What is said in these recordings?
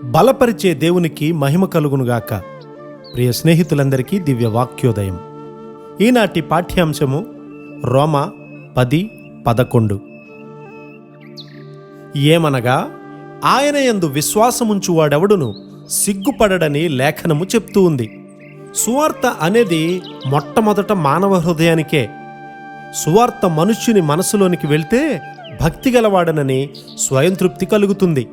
బలపరిచే దేవునికి మహిమ కలుగునుగాక. ప్రియ స్నేహితులందరికీ దివ్య వాక్యోదయం. ఈనాటి పాఠ్యాంశము రోమా 10:11. ఏమనగా ఆయన యందు విశ్వాసముంచువాడెవడును సిగ్గుపడడని లేఖనము చెప్తూ ఉంది. సువార్త అనేది మొట్టమొదట మానవ హృదయానికే. సువార్త మనుష్యుని మనసులోనికి వెళ్తే భక్తి గలవాడనని స్వయంతృప్తి కలుగుతుంది.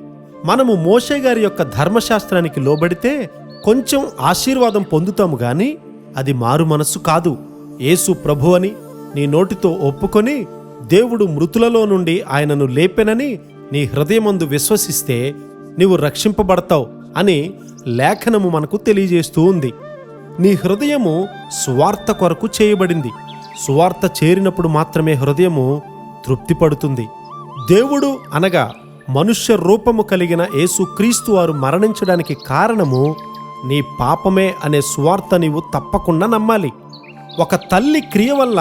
మనము మోషే గారి యొక్క ధర్మశాస్త్రానికి లోబడితే కొంచెం ఆశీర్వాదం పొందుతాము గాని అది మారు మనస్సు కాదు. యేసు ప్రభువని నీ నోటితో ఒప్పుకొని దేవుడు మృతులలో నుండి ఆయనను లేపెనని నీ హృదయమందు విశ్వసిస్తే నీవు రక్షింపబడతావు అని లేఖనము మనకు తెలియజేస్తూ ఉంది. నీ హృదయము సువార్త కొరకు చేయబడింది. సువార్త చేరినప్పుడు మాత్రమే హృదయము తృప్తిపడుతుంది. దేవుడు అనగా మనుష్య రూపము కలిగిన యేసుక్రీస్తు వారు మరణించడానికి కారణము నీ పాపమే అనే సువార్త నీవు తప్పకుండా నమ్మాలి. ఒక తల్లి క్రియ వల్ల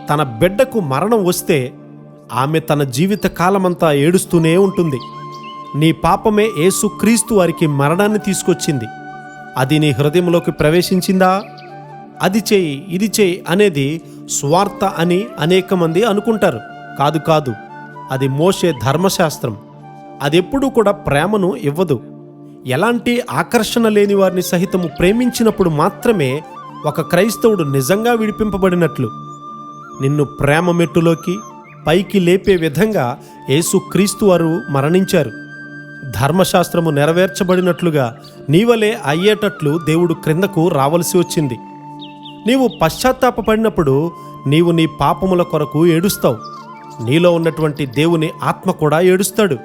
తన బిడ్డకు మరణం వస్తే ఆమె తన జీవిత కాలమంతా ఏడుస్తూనే ఉంటుంది. నీ పాపమే యేసుక్రీస్తు వారికి మరణాన్ని తీసుకొచ్చింది. అది నీ హృదయంలోకి ప్రవేశించిందా? అది చేయి ఇది చేయి అనేది సువార్త అని అనేక మంది అనుకుంటారు. కాదు కాదు, అది మోషే ధర్మశాస్త్రం. అదెప్పుడూ కూడా ప్రేమను ఇవ్వదు. ఎలాంటి ఆకర్షణ లేని వారిని సహితము ప్రేమించినప్పుడు మాత్రమే ఒక క్రైస్తవుడు నిజంగా విడిపింపబడినట్లు. నిన్ను ప్రేమ మెట్టులోకి పైకి లేపే విధంగా యేసుక్రీస్తు వారు మరణించారు. ధర్మశాస్త్రము నెరవేర్చబడినట్లుగా నీవలే అయ్యేటట్లు దేవుడు క్రిందకు రావలసి వచ్చింది. నీవు పశ్చాత్తాపపడినప్పుడు నీవు నీ పాపముల కొరకు ఏడుస్తావు. నీలో ఉన్నటువంటి దేవుని ఆత్మ కూడా ఏడుస్తాడు.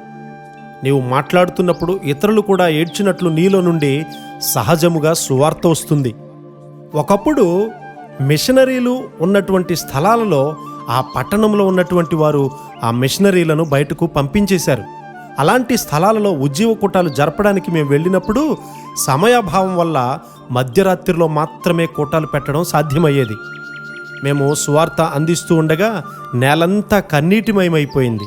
నీవు మాట్లాడుతున్నప్పుడు ఇతరులు కూడా ఏడ్చినట్లు నీలో నుండి సహజముగా సువార్త వస్తుంది. ఒకప్పుడు మిషనరీలు ఉన్నటువంటి స్థలాలలో ఆ పట్టణంలో ఉన్నటువంటి వారు ఆ మిషనరీలను బయటకు పంపించేశారు. అలాంటి స్థలాలలో ఉజ్జీవ కూటాలు జరపడానికి మేము వెళ్ళినప్పుడు సమయాభావం వల్ల మధ్యరాత్రిలో మాత్రమే కూటాలు పెట్టడం సాధ్యమయ్యేది. మేము సువార్త అందిస్తూ ఉండగా నేలంతా కన్నీటిమయమైపోయింది.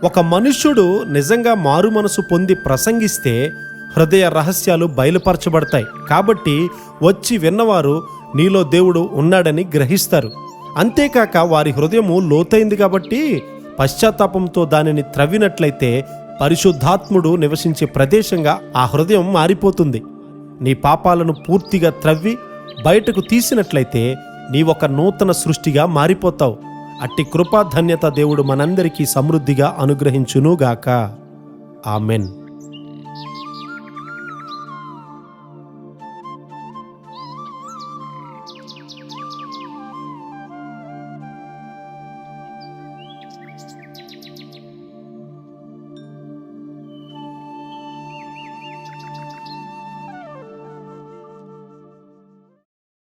ఒక మనుష్యుడు నిజంగా మారు మనసు పొంది ప్రసంగిస్తే హృదయ రహస్యాలు బయలుపరచబడతాయి. కాబట్టి వచ్చి విన్నవారు నీలో దేవుడు ఉన్నాడని గ్రహిస్తారు. అంతేకాక వారి హృదయము లోతైంది కాబట్టి పశ్చాత్తాపంతో దానిని త్రవ్వినట్లయితే పరిశుద్ధాత్ముడు నివసించే ప్రదేశంగా ఆ హృదయం మారిపోతుంది. నీ పాపాలను పూర్తిగా త్రవ్వి బయటకు తీసినట్లయితే నీవొక నూతన సృష్టిగా మారిపోతావు. అట్టి కృపాధన్యత దేవుడు మనందరికీ సమృద్ధిగా అనుగ్రహించునుగాక. ఆమెన్.